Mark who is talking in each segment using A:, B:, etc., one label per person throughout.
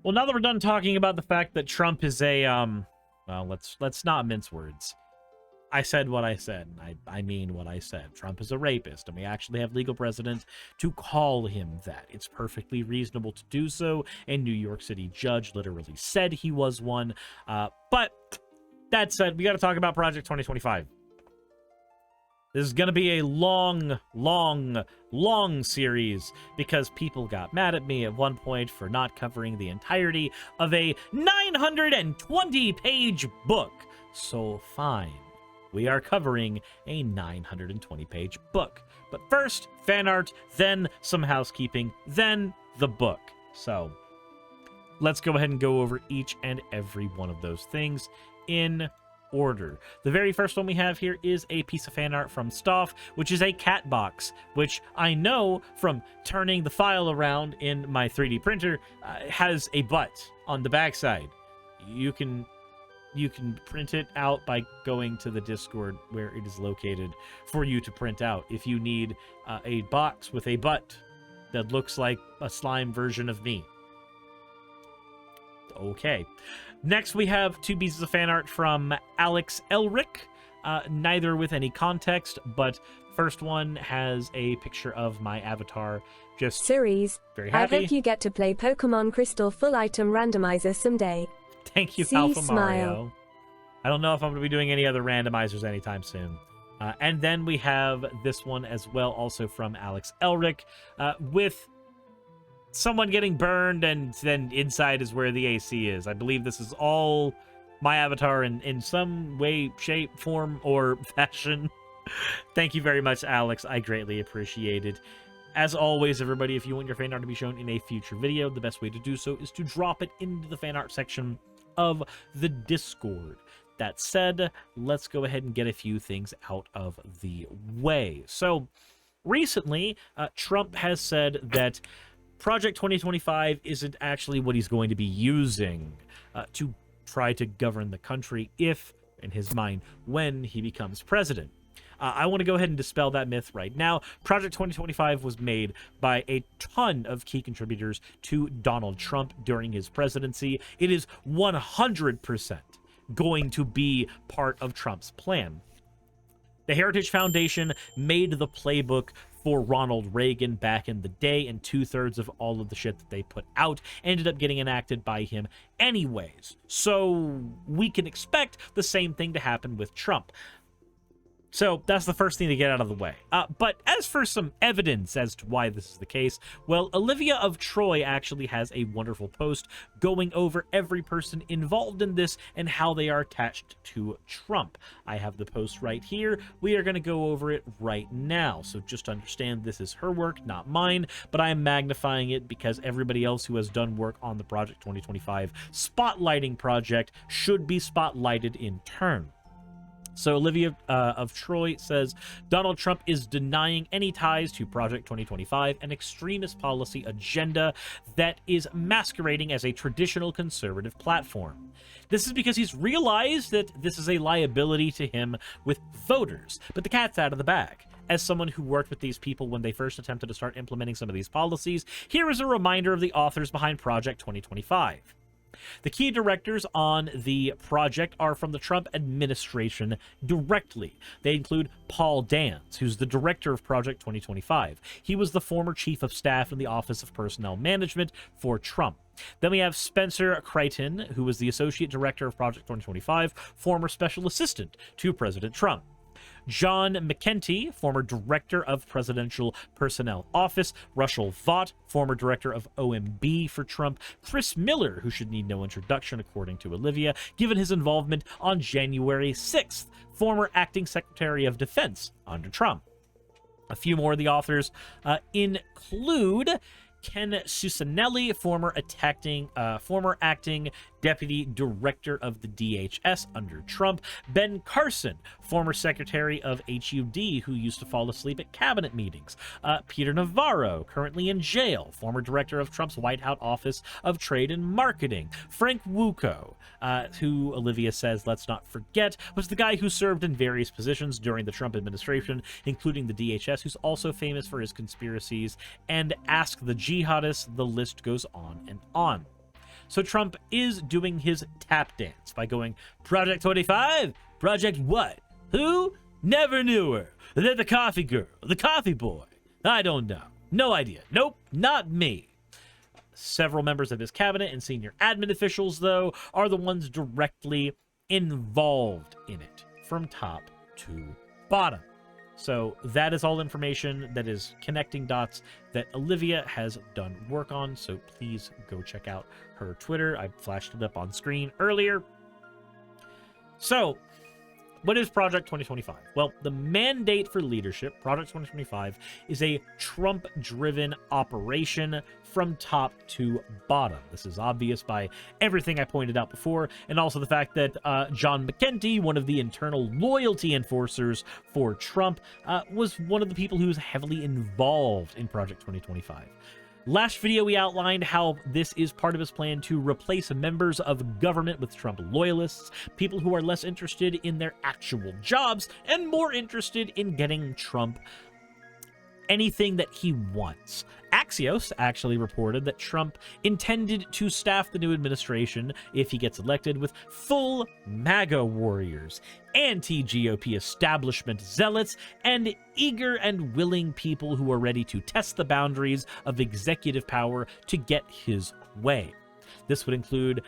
A: Well, now that we're done talking about the fact that Trump is a, well, let's not mince words. I said what I said. I mean what I said. Trump is a rapist, and we actually have legal precedent to call him that. It's perfectly reasonable to do so. A New York City judge literally said he was one. But that said, we got to talk about Project 2025. This is going to be a long, long, long series because people got mad at me at one point for not covering the entirety of a 920-page book. So fine. We are covering a 920-page book. But first, fan art, then some housekeeping, then the book. So, let's go ahead and go over each and every one of those things in order. The very first one we have here is a piece of fan art from Stoff, which is a cat box, which I know from turning the file around in my 3D printer has a butt on the backside. You can print it out by going to the Discord where it is located for you to print out if you need a box with a butt that looks like a slime version of me. Okay. Next, we have two pieces of fan art from Alex Elric, neither with any context, but first one has a picture of my avatar, just
B: Suris,
A: very happy.
B: I hope you get to play Pokemon Crystal Full Item Randomizer someday.
A: Thank you,
B: See,
A: Alpha
B: smile.
A: Mario. I don't know if I'm going to be doing any other randomizers anytime soon. And then we have this one as well, also from Alex Elric, with someone getting burned, and then inside is where the AC is. I believe this is all my avatar in some way, shape, form, or fashion. Thank you very much, Alex. I greatly appreciate it. As always, everybody, if you want your fan art to be shown in a future video, the best way to do so is to drop it into the fan art section of the Discord. That said, let's go ahead and get a few things out of the way. So, recently, Trump has said that Project 2025 isn't actually what he's going to be using to try to govern the country if, in his mind, when he becomes president. I want to go ahead and dispel that myth right now. Project 2025 was made by a ton of key contributors to Donald Trump during his presidency. It is 100% going to be part of Trump's plan. The Heritage Foundation made the playbook for Ronald Reagan back in the day, and 2/3 of all of the shit that they put out ended up getting enacted by him anyways. So we can expect the same thing to happen with Trump. So that's the first thing to get out of the way. But as for some evidence as to why this is the case, well, Olivia of Troy actually has a wonderful post going over every person involved in this and how they are attached to Trump. I have the post right here. We are going to go over it right now. So just understand this is her work, not mine, but I am magnifying it because everybody else who has done work on the Project 2025 spotlighting project should be spotlighted in turn. So Olivia of Troy says, Donald Trump is denying any ties to Project 2025, an extremist policy agenda that is masquerading as a traditional conservative platform. This is because he's realized that this is a liability to him with voters, but the cat's out of the bag. As someone who worked with these people when they first attempted to start implementing some of these policies, here is a reminder of the authors behind Project 2025. The key directors on the project are from the Trump administration directly. They include Paul Dans, who's the director of Project 2025. He was the former chief of staff in the Office of Personnel Management for Trump. Then we have Spencer Crichton, who was the associate director of Project 2025, former special assistant to President Trump. John McEntee, former director of Presidential Personnel Office. Russell Vought, former director of OMB for Trump. Chris Miller, who should need no introduction according to Olivia, given his involvement on January 6th, former acting Secretary of Defense under Trump. A few more of the authors include Ken Cuccinelli, former acting deputy director of the DHS under Trump. Ben Carson, former secretary of HUD, who used to fall asleep at cabinet meetings. Peter Navarro, currently in jail, former director of Trump's White House Office of Trade and Marketing. Frank Wuko, who Olivia says, let's not forget, was the guy who served in various positions during the Trump administration, including the DHS, who's also famous for his conspiracies, and Ask the Jihadists. The list goes on and on. So Trump is doing his tap dance by going, Project 25? Project what? Who? Never knew her. They're the coffee girl, the coffee boy. I don't know. No idea. Nope, not me. Several members of his cabinet and senior admin officials, though, are the ones directly involved in it, from top to bottom. So that is all information that is connecting dots that Olivia has done work on, so please go check out her Twitter. I flashed it up on screen earlier. So, what is Project 2025? Well, the mandate for leadership, Project 2025, is a Trump-driven operation from top to bottom. This is obvious by everything I pointed out before, and also the fact that John McEntee, one of the internal loyalty enforcers for Trump, was one of the people who was heavily involved in Project 2025. Last video, we outlined how this is part of his plan to replace members of government with Trump loyalists, people who are less interested in their actual jobs and more interested in getting Trump anything that he wants. Axios actually reported that Trump intended to staff the new administration, if he gets elected, with full MAGA warriors, anti-GOP establishment zealots, and eager and willing people who are ready to test the boundaries of executive power to get his way. This would include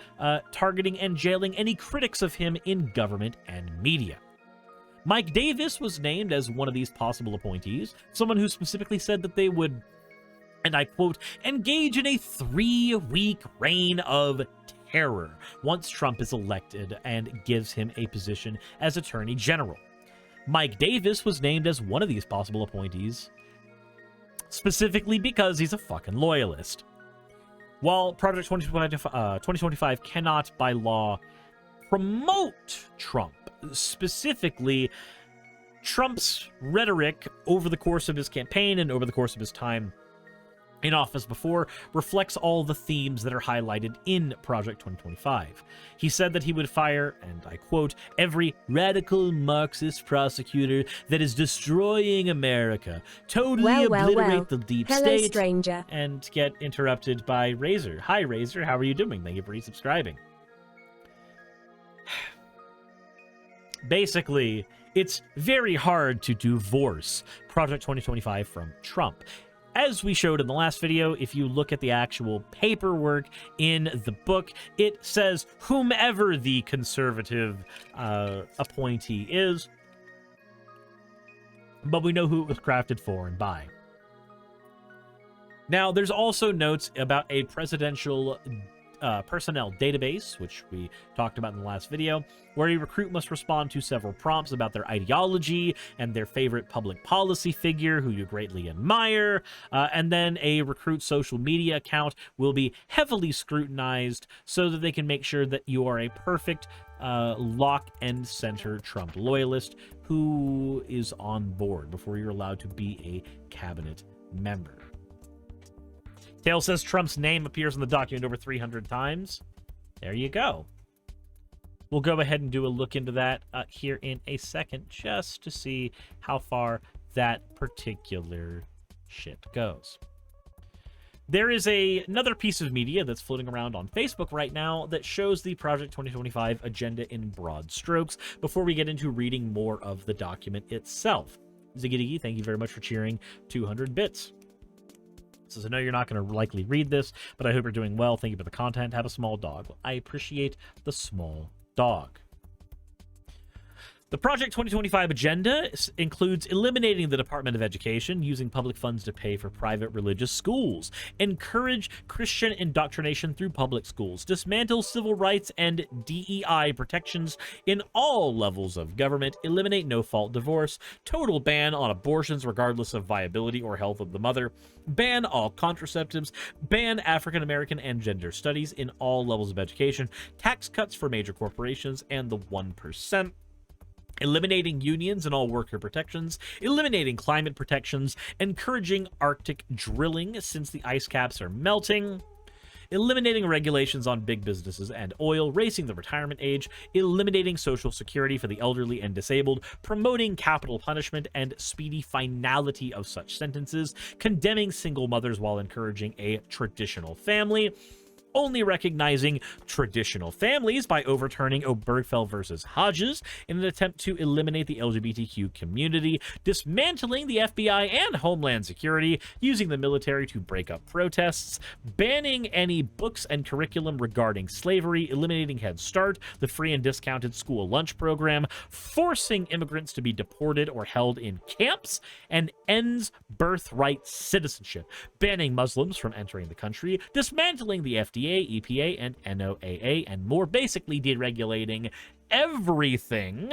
A: targeting and jailing any critics of him in government and media. Mike Davis was named as one of these possible appointees, someone who specifically said that they would, and I quote, engage in a 3-week reign of terror once Trump is elected, and gives him a position as Attorney General. Mike Davis was named as one of these possible appointees, specifically because he's a fucking loyalist. While Project 2025 cannot, by law, promote Trump, specifically, Trump's rhetoric over the course of his campaign and over the course of his time in office before reflects all the themes that are highlighted in Project 2025. He said that he would fire, and I quote, every radical Marxist prosecutor that is destroying America, totally obliterate the deep
B: Hello,
A: state,
B: stranger.
A: And get interrupted by Razor. Hi, Razor. How are you doing? Thank you for resubscribing. Basically, it's very hard to divorce Project 2025 from Trump. As we showed in the last video, if you look at the actual paperwork in the book, it says whomever the conservative appointee is, but we know who it was crafted for and by. Now, there's also notes about a presidential personnel database, which we talked about in the last video, where a recruit must respond to several prompts about their ideology and their favorite public policy figure who you greatly admire, and then a recruit social media account will be heavily scrutinized so that they can make sure that you are a perfect lock and center Trump loyalist who is on board before you're allowed to be a cabinet member. Tail says Trump's name appears in the document over 300 times. There you go. We'll go ahead and do a look into that here in a second, just to see how far that particular shit goes. There is another piece of media that's floating around on Facebook right now that shows the Project 2025 agenda in broad strokes before we get into reading more of the document itself. Ziggy Diggy, thank you very much for cheering 200 bits. Says, I know you're not going to likely read this, but I hope you're doing well. Thank you for the content. Have a small dog. Well, I appreciate the small dog. The Project 2025 agenda includes eliminating the Department of Education, using public funds to pay for private religious schools, encourage Christian indoctrination through public schools, dismantle civil rights and DEI protections in all levels of government, eliminate no-fault divorce, total ban on abortions regardless of viability or health of the mother, ban all contraceptives, ban African American and gender studies in all levels of education, tax cuts for major corporations and the 1%, eliminating unions and all worker protections, eliminating climate protections, encouraging Arctic drilling since the ice caps are melting, eliminating regulations on big businesses and oil, raising the retirement age, eliminating Social Security for the elderly and disabled, promoting capital punishment and speedy finality of such sentences, condemning single mothers while encouraging a traditional family, only recognizing traditional families by overturning Obergefell versus Hodges in an attempt to eliminate the LGBTQ community, dismantling the FBI and Homeland Security, using the military to break up protests, banning any books and curriculum regarding slavery, eliminating Head Start, the free and discounted school lunch program, forcing immigrants to be deported or held in camps, and ends birthright citizenship, banning Muslims from entering the country, dismantling the FDA, EPA, and NOAA, and more, basically deregulating everything,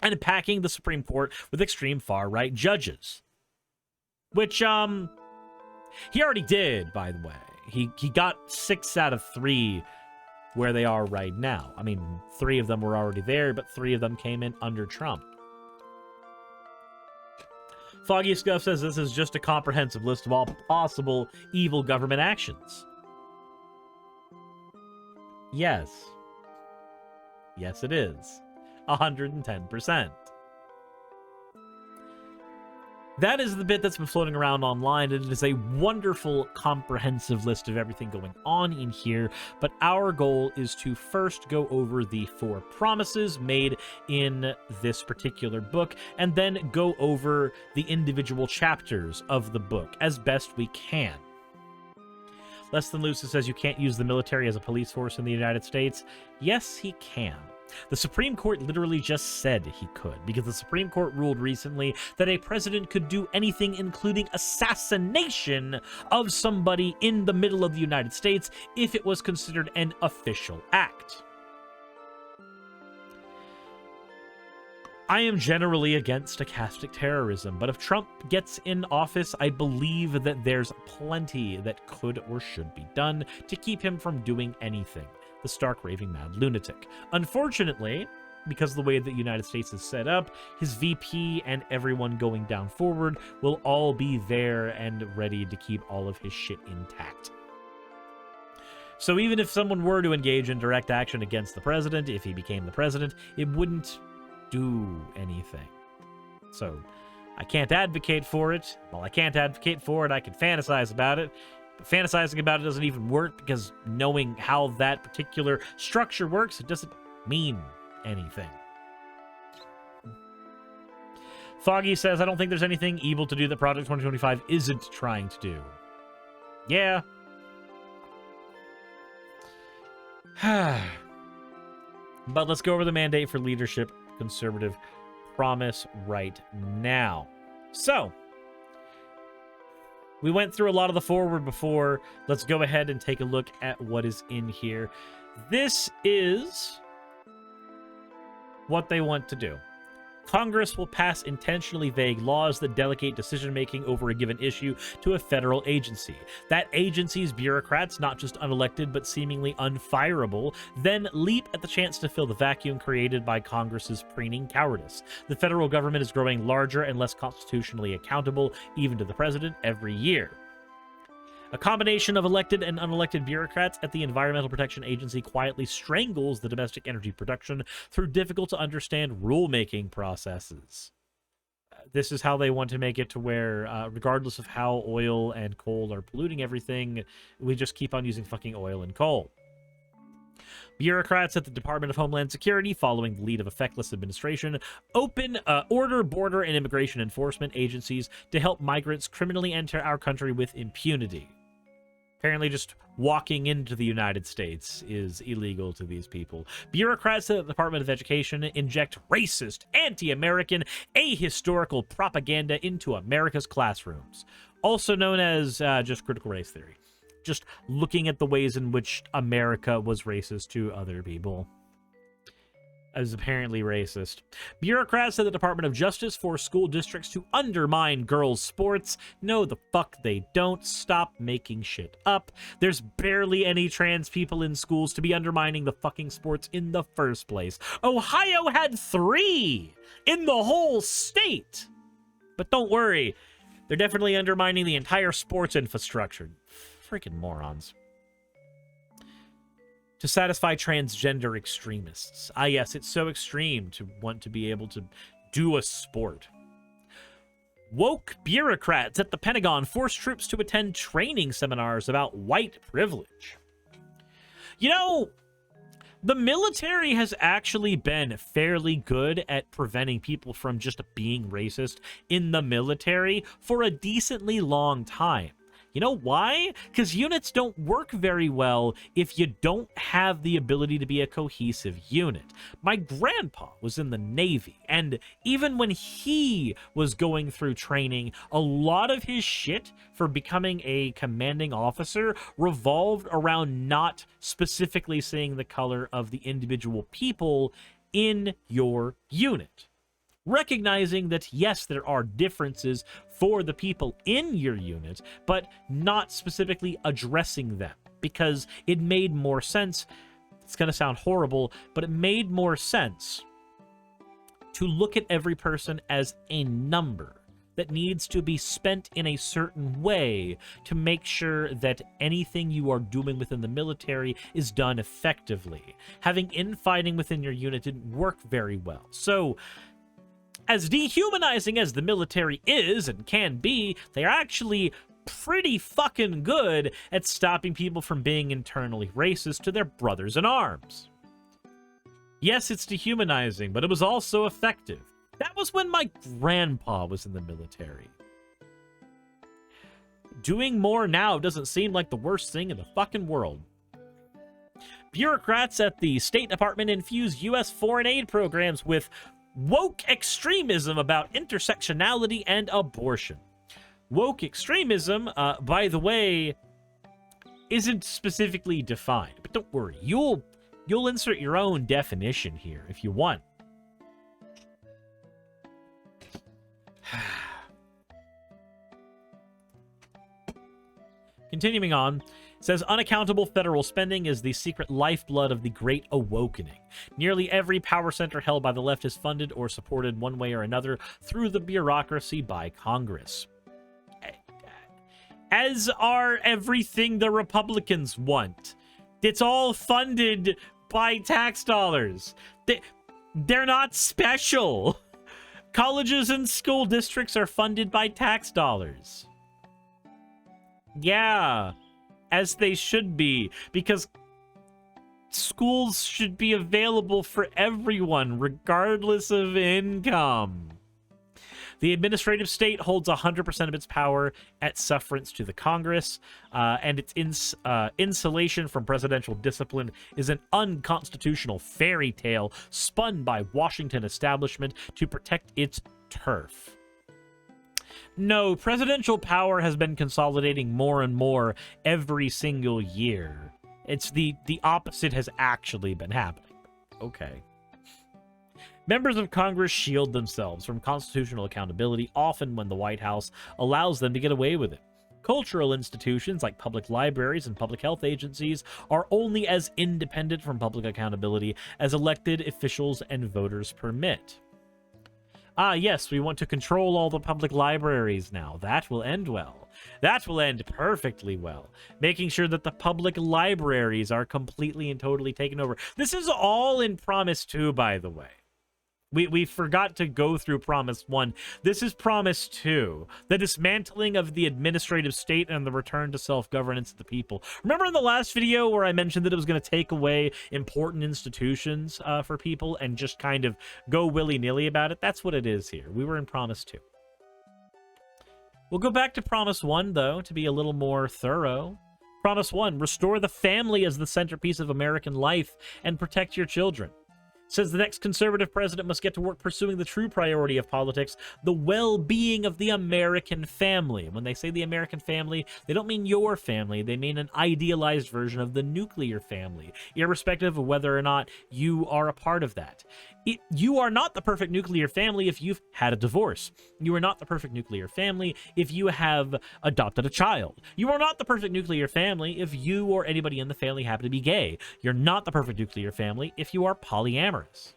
A: and packing the Supreme Court with extreme far-right judges. Which, he already did, by the way. He got 6 out of 3 where they are right now. I mean, 3 of them were already there, but 3 of them came in under Trump. Foggy Scuff says this is just a comprehensive list of all possible evil government actions. Yes. Yes, it is. 110%. That is the bit that's been floating around online, and it is a wonderful, comprehensive list of everything going on in here, but our goal is to first go over the 4 promises made in this particular book, and then go over the individual chapters of the book as best we can. Less Than Lucy says you can't use the military as a police force in the United States. Yes, he can. The Supreme Court literally just said he could, because the Supreme Court ruled recently that a president could do anything, including assassination of somebody in the middle of the United States, if it was considered an official act. I am generally against stochastic terrorism, but if Trump gets in office, I believe that there's plenty that could or should be done to keep him from doing anything. The stark raving mad lunatic. Unfortunately, because of the way that the United States is set up, his VP and everyone going down forward will all be there and ready to keep all of his shit intact. So even if someone were to engage in direct action against the president, if he became the president, it wouldn't do anything. So I can't advocate for it. Well, I can't advocate for it. I can fantasize about it. But fantasizing about it doesn't even work, because knowing how that particular structure works, it doesn't mean anything. Foggy says, I don't think there's anything evil to do that Project 2025 isn't trying to do. Yeah. But let's go over the mandate for leadership conservative promise right now. So, we went through a lot of the forward before. Let's go ahead and take a look at what is in here. This is what they want to do. Congress will pass intentionally vague laws that delegate decision-making over a given issue to a federal agency. That agency's bureaucrats, not just unelected but seemingly unfireable, then leap at the chance to fill the vacuum created by Congress's preening cowardice. The federal government is growing larger and less constitutionally accountable, even to the president, every year. A combination of elected and unelected bureaucrats at the Environmental Protection Agency quietly strangles the domestic energy production through difficult-to-understand rulemaking processes. This is how they want to make it to where, regardless of how oil and coal are polluting everything, we just keep on using fucking oil and coal. Bureaucrats at the Department of Homeland Security, following the lead of a feckless administration, order border and immigration enforcement agencies to help migrants criminally enter our country with impunity. Apparently just walking into the United States is illegal to these people. Bureaucrats at the Department of Education inject racist, anti-American, ahistorical propaganda into America's classrooms, also known as just critical race theory. Just looking at the ways in which America was racist to other people. As apparently racist. Bureaucrats at the Department of Justice force school districts to undermine girls' sports. No, the fuck they don't. Stop making shit up. There's barely any trans people in schools to be undermining the fucking sports in the first place. Ohio had 3 in the whole state. But don't worry, they're definitely undermining the entire sports infrastructure. Freaking morons. To satisfy transgender extremists. Ah, yes, it's so extreme to want to be able to do a sport. Woke bureaucrats at the Pentagon force troops to attend training seminars about white privilege. You know, the military has actually been fairly good at preventing people from just being racist in the military for a decently long time. You know why? Because units don't work very well if you don't have the ability to be a cohesive unit. My grandpa was in the Navy, and even when he was going through training, a lot of his shit for becoming a commanding officer revolved around not specifically seeing the color of the individual people in your unit. Recognizing that, yes, there are differences for the people in your unit, but not specifically addressing them, because it made more sense. It's going to sound horrible, but it made more sense to look at every person as a number that needs to be spent in a certain way to make sure that anything you are doing within the military is done effectively. Having infighting within your unit didn't work very well. So, as dehumanizing as the military is and can be, they're actually pretty fucking good at stopping people from being internally racist to their brothers in arms. Yes, it's dehumanizing, but it was also effective. That was when my grandpa was in the military. Doing more now doesn't seem like the worst thing in the fucking world. Bureaucrats at the State Department infuse U.S. foreign aid programs with woke extremism about intersectionality and abortion. Woke extremism, by the way, isn't specifically defined, but don't worry, you'll insert your own definition here if you want. Continuing on, it says, unaccountable federal spending is the secret lifeblood of the Great Awakening. Nearly every power center held by the left is funded or supported one way or another through the bureaucracy by Congress. As are everything the Republicans want. It's all funded by tax dollars. They're not special. Colleges and school districts are funded by tax dollars. Yeah, as they should be, because schools should be available for everyone, regardless of income. The administrative state holds 100% of its power at sufferance to the Congress, and its insulation from presidential discipline is an unconstitutional fairy tale spun by Washington establishment to protect its turf. No, presidential power has been consolidating more and more every single year. It's the opposite has actually been happening. Okay. Members of Congress shield themselves from constitutional accountability, often when the White House allows them to get away with it. Cultural institutions like public libraries and public health agencies are only as independent from public accountability as elected officials and voters permit. Ah, yes, we want to control all the public libraries now. That will end well. That will end perfectly well. Making sure that the public libraries are completely and totally taken over. This is all in Promise 2, by the way. We forgot to go through Promise 1. This is Promise 2. The dismantling of the administrative state and the return to self-governance of the people. Remember in the last video where I mentioned that it was going to take away important institutions for people and just kind of go willy-nilly about it? That's what it is here. We were in Promise 2. We'll go back to Promise 1, though, to be a little more thorough. Promise 1, restore the family as the centerpiece of American life and protect your children. Says the next conservative president must get to work pursuing the true priority of politics, the well-being of the American family. When they say the American family, they don't mean your family. They mean an idealized version of the nuclear family, irrespective of whether or not you are a part of that. You are not the perfect nuclear family if you've had a divorce. You are not the perfect nuclear family if you have adopted a child. You are not the perfect nuclear family if you or anybody in the family happen to be gay. You're not the perfect nuclear family if you are polyamorous.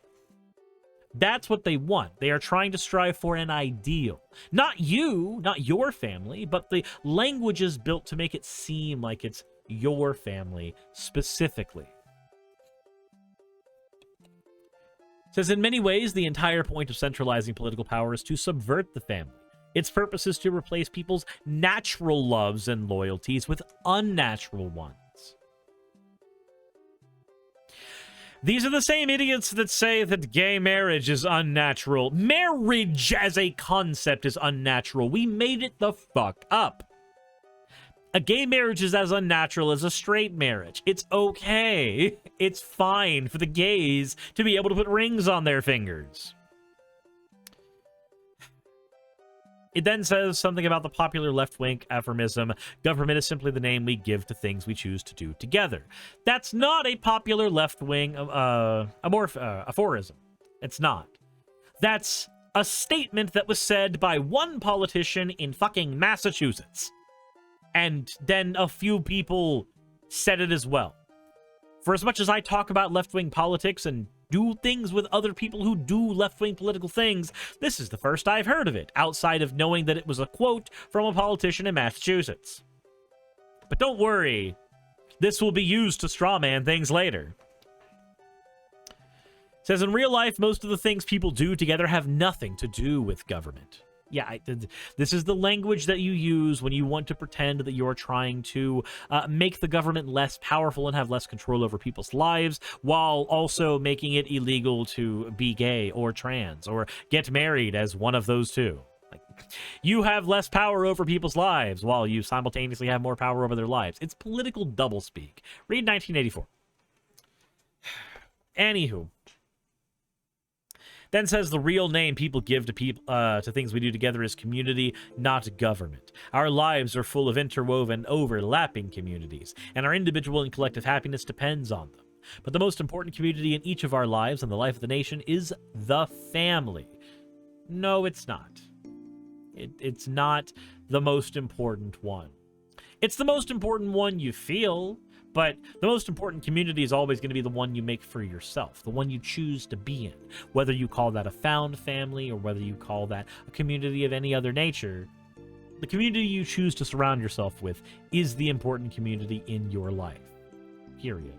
A: That's what they want. They are trying to strive for an ideal. Not you, not your family, but the language is built to make it seem like it's your family specifically. Says, in many ways, the entire point of centralizing political power is to subvert the family. Its purpose is to replace people's natural loves and loyalties with unnatural ones. These are the same idiots that say that gay marriage is unnatural. Marriage as a concept is unnatural. We made it the fuck up. A gay marriage is as unnatural as a straight marriage. It's okay. It's fine for the gays to be able to put rings on their fingers. It then says something about the popular left-wing aphorism, government is simply the name we give to things we choose to do together. That's not a popular left-wing aphorism. It's not. That's a statement that was said by one politician in fucking Massachusetts. And then a few people said it as well. For as much as I talk about left-wing politics and do things with other people who do left-wing political things, this is the first I've heard of it, outside of knowing that it was a quote from a politician in Massachusetts. But don't worry, this will be used to strawman things later. It says, in real life, most of the things people do together have nothing to do with government. Yeah, this is the language that you use when you want to pretend that you're trying to make the government less powerful and have less control over people's lives, while also making it illegal to be gay or trans or get married as one of those two. Like, you have less power over people's lives while you simultaneously have more power over their lives. It's political doublespeak. Read 1984. Anywho. Then says the real name people give to people to things we do together is community, not government. Our lives are full of interwoven, overlapping communities, and our individual and collective happiness depends on them. But the most important community in each of our lives and the life of the nation is the family. No, it's not. It's not the most important one. It's the most important one you feel, but the most important community is always going to be the one you make for yourself, the one you choose to be in. Whether you call that a found family or whether you call that a community of any other nature, the community you choose to surround yourself with is the important community in your life. Period.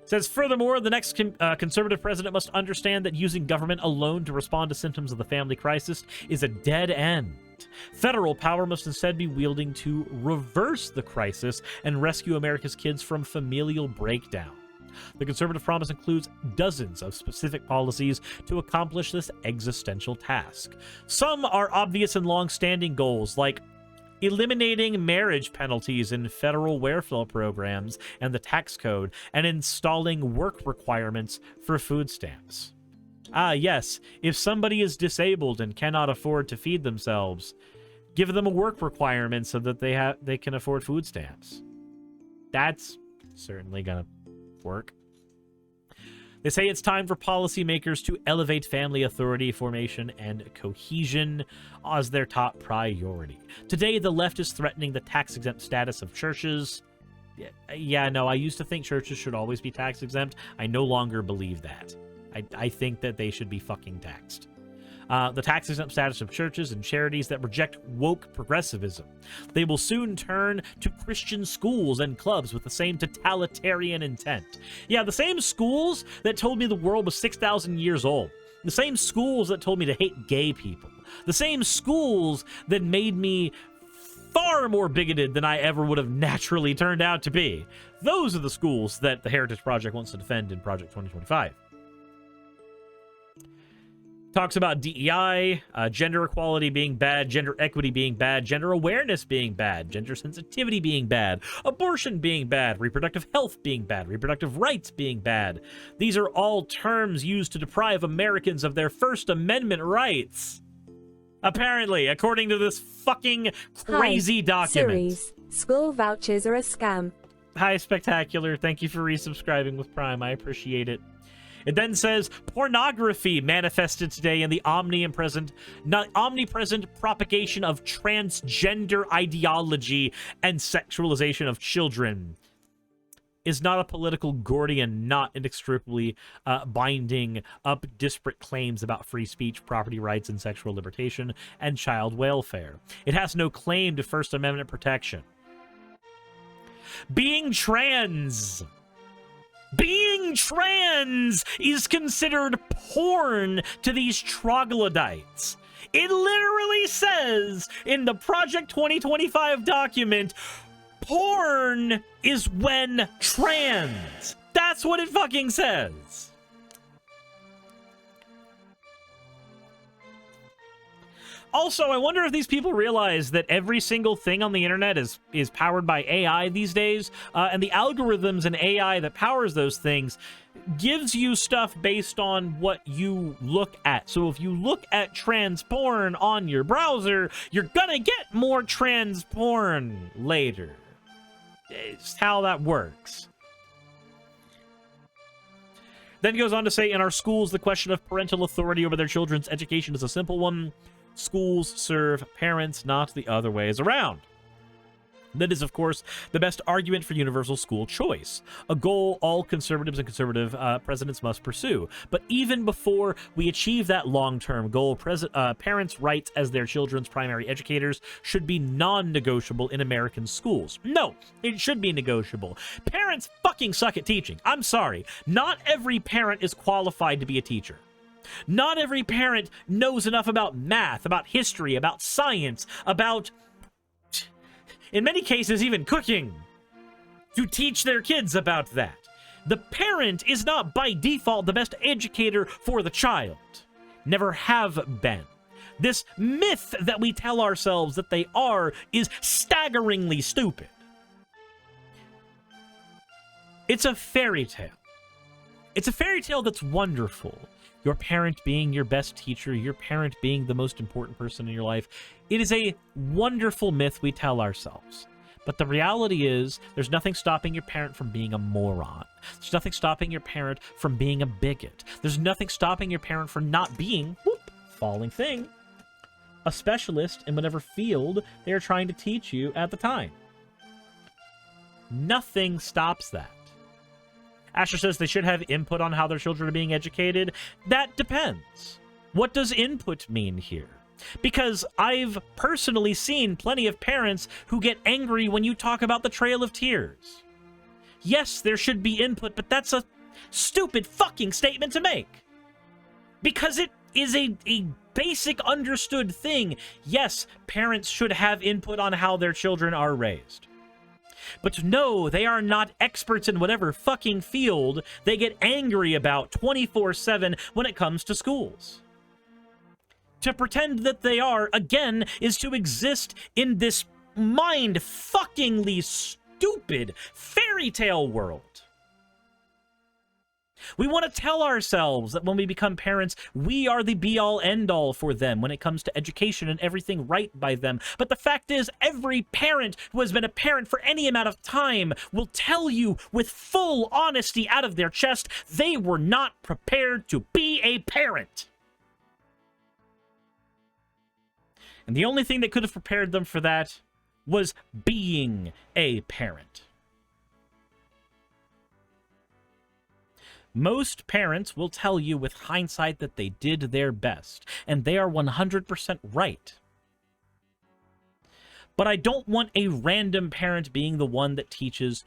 A: It says, furthermore, the next conservative president must understand that using government alone to respond to symptoms of the family crisis is a dead end. Federal power must instead be wielding to reverse the crisis and rescue America's kids from familial breakdown. The conservative promise includes dozens of specific policies to accomplish this existential task. Some are obvious and long-standing goals, like eliminating marriage penalties in federal welfare programs and the tax code, and installing work requirements for food stamps. Ah, yes, if somebody is disabled and cannot afford to feed themselves, give them a work requirement so that they can afford food stamps. That's certainly gonna work. They say it's time for policymakers to elevate family authority, formation, and cohesion as their top priority. Today, the left is threatening the tax-exempt status of churches. Yeah, no, I used to think churches should always be tax-exempt. I no longer believe that. I think that they should be fucking taxed. The tax-exempt status of churches and charities that reject woke progressivism. They will soon turn to Christian schools and clubs with the same totalitarian intent. Yeah, the same schools that told me the world was 6,000 years old. The same schools that told me to hate gay people. The same schools that made me far more bigoted than I ever would have naturally turned out to be. Those are the schools that the Heritage Project wants to defend in Project 2025. Talks about DEI, gender equality being bad, gender equity being bad, gender awareness being bad, gender sensitivity being bad, abortion being bad, reproductive health being bad, reproductive rights being bad. These are all terms used to deprive Americans of their First Amendment rights. Apparently, according to this fucking crazy document.
B: Suris, school vouchers are a scam.
A: Hi, Spectacular. Thank you for resubscribing with Prime. I appreciate it. It then says, pornography manifested today in the omnipresent propagation of transgender ideology and sexualization of children is not a political Gordian knot inextricably binding up disparate claims about free speech, property rights, and sexual libertation, and child welfare. It has no claim to First Amendment protection. Being trans is considered porn to these troglodytes. It literally says in the Project 2025 document, porn is when trans. That's what it fucking says. Also, I wonder if these people realize that every single thing on the internet is powered by AI these days, and the algorithms and AI that powers those things gives you stuff based on what you look at. So if you look at trans porn on your browser, you're gonna get more trans porn later. It's how that works. Then he goes on to say, in our schools, the question of parental authority over their children's education is a simple one. Schools serve parents, not the other ways around. That is, of course, the best argument for universal school choice, a goal all conservatives and conservative presidents must pursue. But even before we achieve that long-term goal, parents' rights as their children's primary educators should be non-negotiable in American schools. No, it should be negotiable. Parents fucking suck at teaching. I'm sorry. Not every parent is qualified to be a teacher. Not every parent knows enough about math, about history, about science, about, in many cases, even cooking, to teach their kids about that. The parent is not by default the best educator for the child. Never have been. This myth that we tell ourselves that they are is staggeringly stupid. It's a fairy tale. It's a fairy tale that's wonderful. Your parent being your best teacher, your parent being the most important person in your life. It is a wonderful myth we tell ourselves. But the reality is, there's nothing stopping your parent from being a moron. There's nothing stopping your parent from being a bigot. There's nothing stopping your parent from not being, falling thing, a specialist in whatever field they're trying to teach you at the time. Nothing stops that. Asher says they should have input on how their children are being educated. That depends. What does input mean here? Because I've personally seen plenty of parents who get angry when you talk about the Trail of Tears. Yes, there should be input, but that's a stupid fucking statement to make. Because it is a basic understood thing. Yes, parents should have input on how their children are raised. But no, they are not experts in whatever fucking field they get angry about 24/7 when it comes to schools. To pretend that they are, again, is to exist in this mind-fuckingly stupid fairy tale world. We want to tell ourselves that when we become parents, we are the be-all, end-all for them when it comes to education and everything right by them. But the fact is, every parent who has been a parent for any amount of time will tell you with full honesty out of their chest, they were not prepared to be a parent. And the only thing that could have prepared them for that was being a parent. Most parents will tell you with hindsight that they did their best, and they are 100% right. But I don't want a random parent being the one that teaches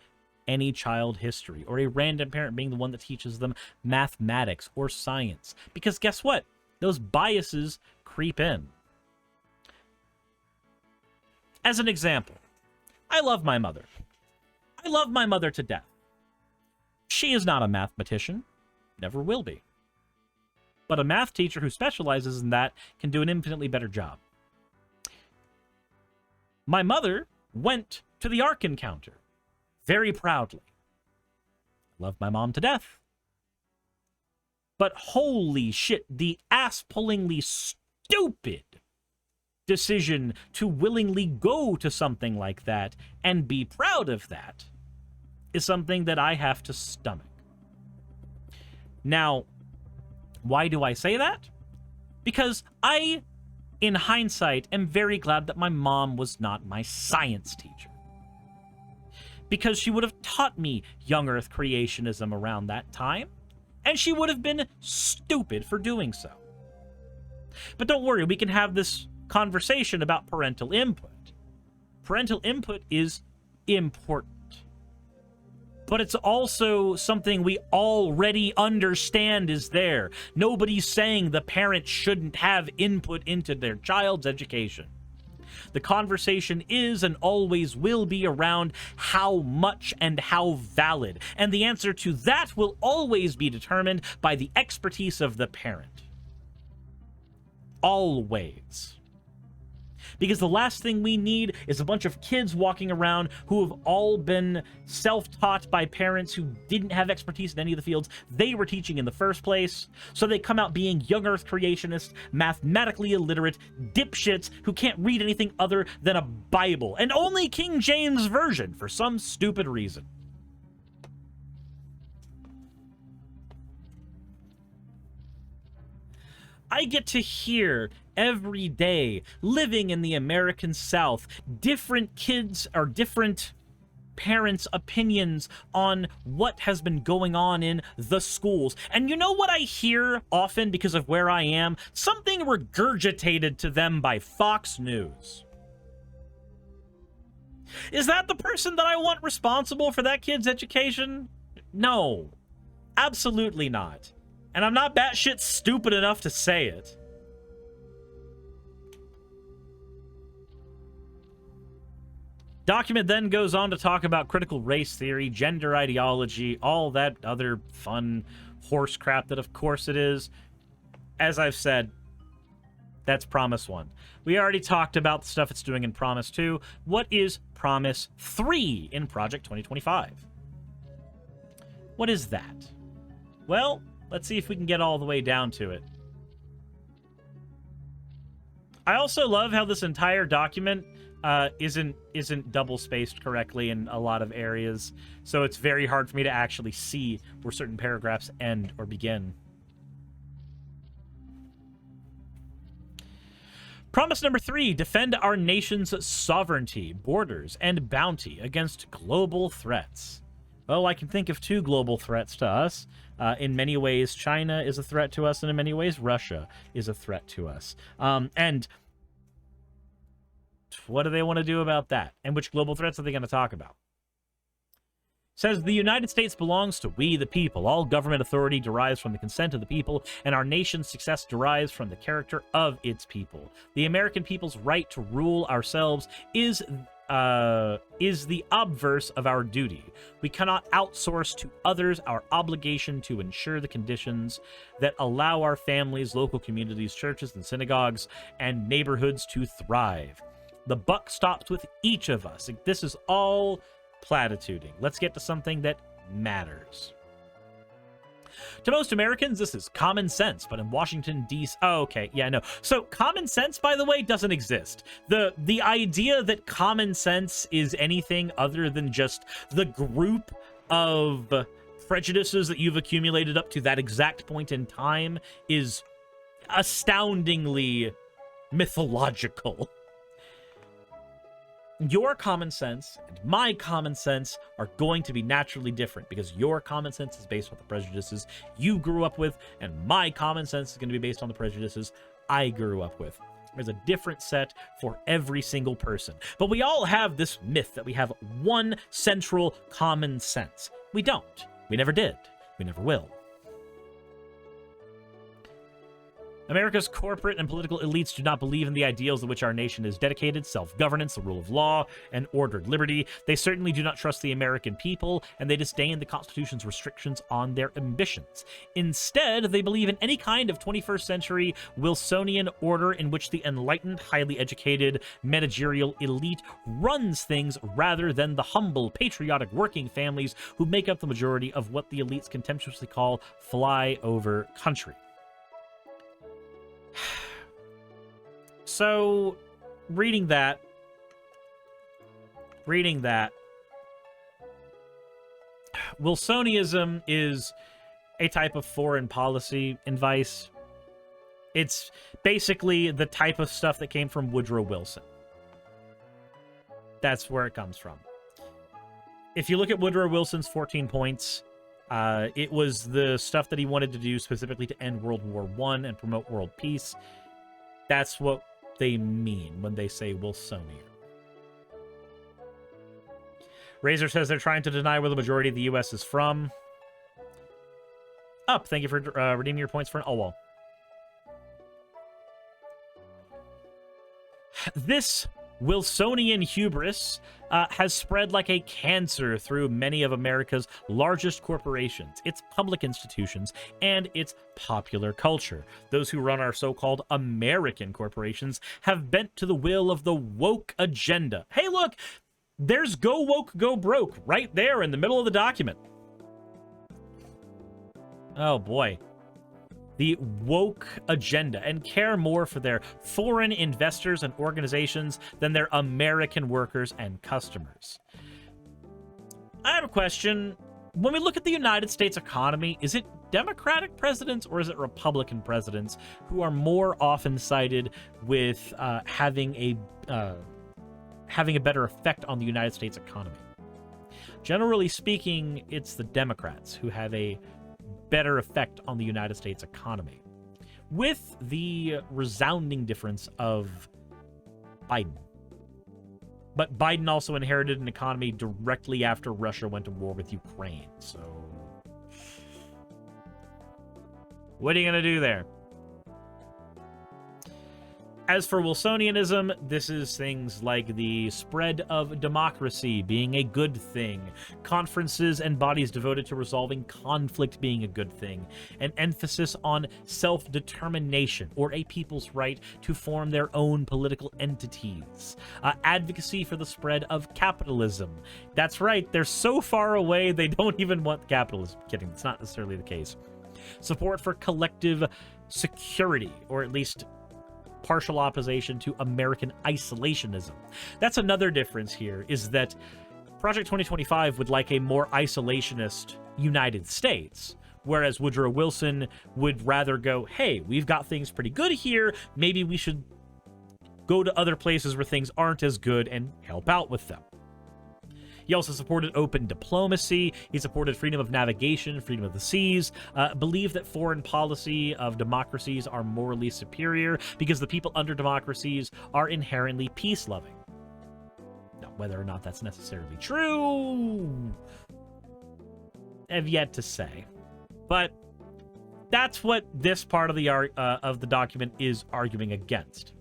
A: any child history, or a random parent being the one that teaches them mathematics or science. Because guess what? Those biases creep in. As an example, I love my mother. I love my mother to death. She is not a mathematician, never will be. But a math teacher who specializes in that can do an infinitely better job. My mother went to the Ark Encounter very proudly. Love my mom to death. But holy shit, the ass-pullingly stupid decision to willingly go to something like that and be proud of that is something that I have to stomach. Now, why do I say that? Because I, in hindsight, am very glad that my mom was not my science teacher. Because she would have taught me young Earth creationism around that time, and she would have been stupid for doing so. But don't worry, we can have this conversation about parental input. Parental input is important. But it's also something we already understand is there. Nobody's saying the parent shouldn't have input into their child's education. The conversation is and always will be around how much and how valid, and the answer to that will always be determined by the expertise of the parent. Always. Because the last thing we need is a bunch of kids walking around who have all been self-taught by parents who didn't have expertise in any of the fields they were teaching in the first place. So they come out being young earth creationists, mathematically illiterate, dipshits who can't read anything other than a Bible, and only King James Version for some stupid reason. I get to hear every day, living in the American South, different kids or different parents' opinions on what has been going on in the schools. And you know what I hear often because of where I am? Something regurgitated to them by Fox News. Is that the person that I want responsible for that kid's education? No, absolutely not. And I'm not batshit stupid enough to say it. Document then goes on to talk about critical race theory, gender ideology, all that other fun horse crap that of course it is. As I've said, that's Promise 1. We already talked about the stuff it's doing in Promise 2. What is Promise 3 in Project 2025? What is that? Well, let's see if we can get all the way down to it. I also love how this entire document isn't double-spaced correctly in a lot of areas, so it's very hard for me to actually see where certain paragraphs end or begin. Promise number 3, defend our nation's sovereignty, borders, and bounty against global threats. Well, I can think of 2 global threats to us. In many ways, China is a threat to us, and in many ways, Russia is a threat to us. And what do they want to do about that? And which global threats are they going to talk about? Says, the United States belongs to we the people. All government authority derives from the consent of the people, and our nation's success derives from the character of its people. The American people's right to rule ourselves is the obverse of our duty. We cannot outsource to others our obligation to ensure the conditions that allow our families, local communities, churches, and synagogues, and neighborhoods to thrive. The buck stops with each of us. This is all platituding. Let's get to something that matters. To most Americans, this is common sense, but in Washington, D.C. Oh, okay, yeah, no. So common sense, by the way, doesn't exist. The idea that common sense is anything other than just the group of prejudices that you've accumulated up to that exact point in time is astoundingly mythological. Your common sense and my common sense are going to be naturally different because your common sense is based on the prejudices you grew up with, and my common sense is going to be based on the prejudices I grew up with. There's a different set for every single person. But we all have this myth that we have one central common sense. We don't. We never did. We never will. America's corporate and political elites do not believe in the ideals to which our nation is dedicated: self-governance, the rule of law, and ordered liberty. They certainly do not trust the American people, and they disdain the Constitution's restrictions on their ambitions. Instead, they believe in any kind of 21st century Wilsonian order in which the enlightened, highly educated, managerial elite runs things rather than the humble, patriotic working families who make up the majority of what the elites contemptuously call flyover country. So, reading that, Wilsonianism is a type of foreign policy advice. It's basically the type of stuff that came from Woodrow Wilson. That's where it comes from. If you look at Woodrow Wilson's 14 points, it was the stuff that he wanted to do specifically to end World War I and promote world peace. That's what they mean when they say Wilsonian. Razor says they're trying to deny where the majority of the U.S. is from. Up, thank you for redeeming your points for an This Wilsonian hubris has spread like a cancer through many of America's largest corporations, its public institutions, and its popular culture. Those who run our so-called American corporations have bent to the will of the woke agenda. Hey, look, there's go woke, go broke right there in the middle of the document. Oh, boy. The woke agenda, and care more for their foreign investors and organizations than their American workers and customers. I have a question. When we look at the United States economy, is it Democratic presidents or is it Republican presidents who are more often cited with having a better effect on the United States economy? Generally speaking, it's the Democrats who have a better effect on the United States economy, with the resounding difference of Biden. But Biden also inherited an economy directly after Russia went to war with Ukraine, so what are you going to do there? As for Wilsonianism, this is things like the spread of democracy being a good thing, conferences and bodies devoted to resolving conflict being a good thing, an emphasis on self-determination or a people's right to form their own political entities, advocacy for the spread of capitalism. That's right, they're so far away they don't even want capitalism. Kidding, it's not necessarily the case. Support for collective security, or at least partial opposition to American isolationism. That's another difference here, is that Project 2025 would like a more isolationist United States, whereas Woodrow Wilson would rather go, hey, we've got things pretty good here, maybe we should go to other places where things aren't as good and help out with them. He also supported open diplomacy. He supported freedom of navigation, freedom of the seas, believed that foreign policy of democracies are morally superior because the people under democracies are inherently peace-loving. Now, whether or not that's necessarily true, I've yet to say. But that's what this part of the document is arguing against.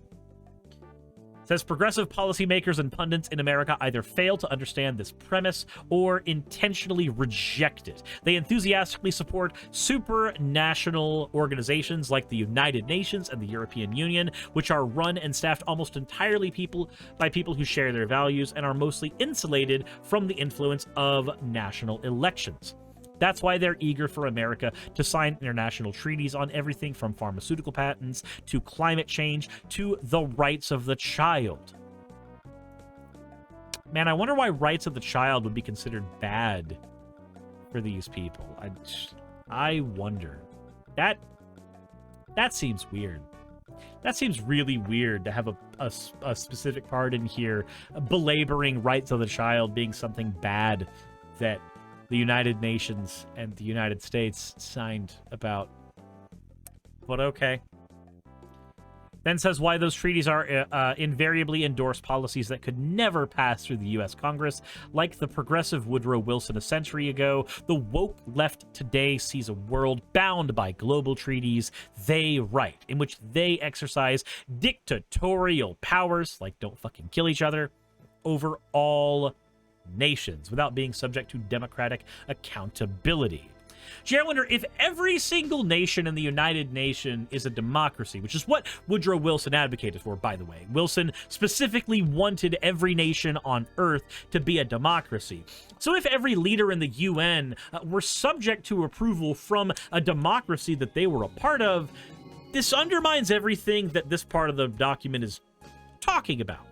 A: It says progressive policymakers and pundits in America either fail to understand this premise or intentionally reject it. They enthusiastically support supranational organizations like the United Nations and the European Union, which are run and staffed almost entirely by people who share their values and are mostly insulated from the influence of national elections. That's why they're eager for America to sign international treaties on everything from pharmaceutical patents to climate change to the rights of the child. Man, I wonder why rights of the child would be considered bad for these people. I wonder. That seems weird. That seems really weird to have a specific part in here belaboring rights of the child being something bad that the United Nations and the United States signed about. But okay. Then says why those treaties are invariably endorse policies that could never pass through the U.S. Congress, like the progressive Woodrow Wilson a century ago. The woke left today sees a world bound by global treaties they write, in which they exercise dictatorial powers, like don't fucking kill each other, over all nations without being subject to democratic accountability. Gee, I wonder if every single nation in the United Nations is a democracy, which is what Woodrow Wilson advocated for, by the way. Wilson specifically wanted every nation on Earth to be a democracy. So if every leader in the UN were subject to approval from a democracy that they were a part of, this undermines everything that this part of the document is talking about.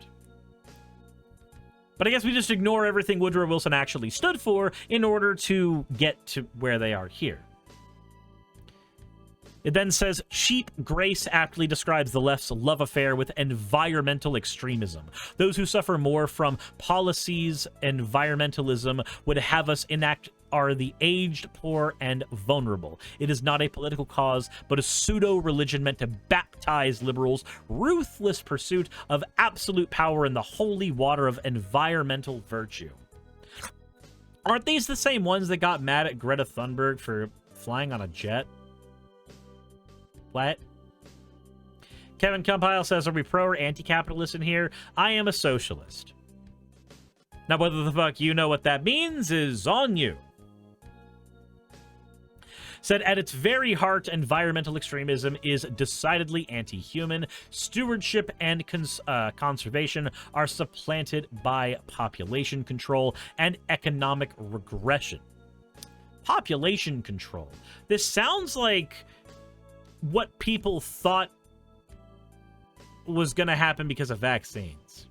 A: But I guess we just ignore everything Woodrow Wilson actually stood for in order to get to where they are here. It then says, cheap grace aptly describes the left's love affair with environmental extremism. Those who suffer more from policies environmentalism would have us enact are the aged, poor, and vulnerable. It is not a political cause, but a pseudo-religion meant to baptize liberals' ruthless pursuit of absolute power in the holy water of environmental virtue. Aren't these the same ones that got mad at Greta Thunberg for flying on a jet? What? Kevin Compile says, are we pro or anti-capitalist in here? I am a socialist. Now, whether the fuck you know what that means is on you. Said, at its very heart, environmental extremism is decidedly anti-human. Stewardship and conservation are supplanted by population control and economic regression. Population control. This sounds like what people thought was going to happen because of vaccines.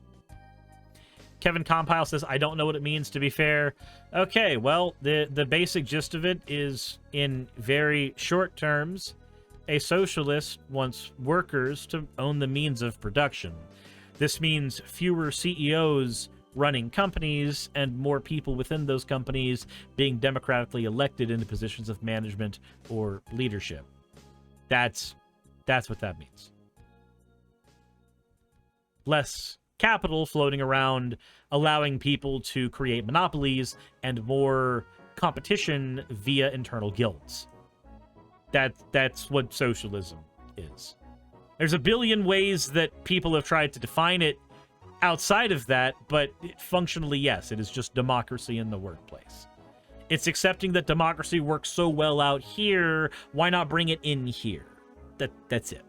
A: Kevin Compile says, I don't know what it means, to be fair. Okay, well, the basic gist of it is, in very short terms, a socialist wants workers to own the means of production. This means fewer CEOs running companies and more people within those companies being democratically elected into positions of management or leadership. That's what that means. Less capital floating around, allowing people to create monopolies, and more competition via internal guilds. That's what socialism is. There's a billion ways that people have tried to define it outside of that, but functionally, yes, it is just democracy in the workplace. It's accepting that democracy works so well out here, why not bring it in here? That's it.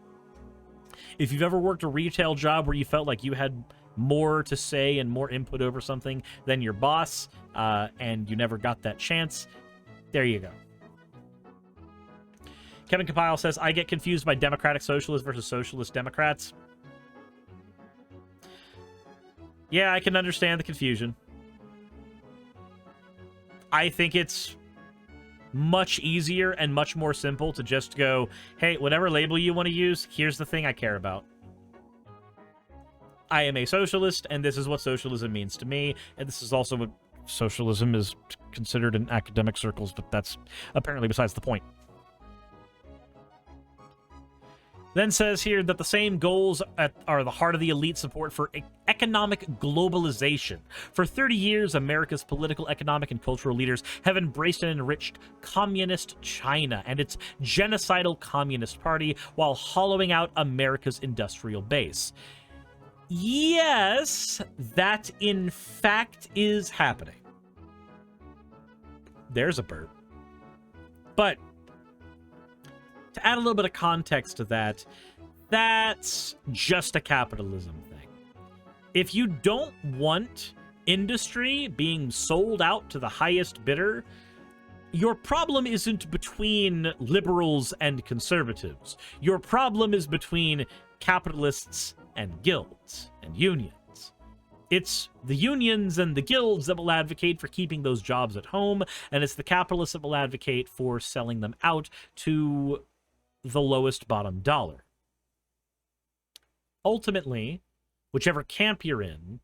A: If you've ever worked a retail job where you felt like you had more to say and more input over something than your boss, and you never got that chance, there you go. Kevin Compile says, I get confused by democratic socialists versus socialist democrats. Yeah, I can understand the confusion. I think it's much easier and much more simple to just go, hey, whatever label you want to use, here's the thing I care about. I am a socialist, and this is what socialism means to me, and this is also what socialism is considered in academic circles, but that's apparently besides the point. Then says here that the same goals are the heart of the elite support for economic globalization. For 30 years, America's political, economic, and cultural leaders have embraced and enriched communist China and its genocidal Communist Party while hollowing out America's industrial base. Yes, that in fact is happening. There's a burp. But to add a little bit of context to that, that's just a capitalism thing. If you don't want industry being sold out to the highest bidder, your problem isn't between liberals and conservatives. Your problem is between capitalists and guilds and unions. It's the unions and the guilds that will advocate for keeping those jobs at home, and it's the capitalists that will advocate for selling them out to the lowest bottom dollar. Ultimately, whichever camp you're in,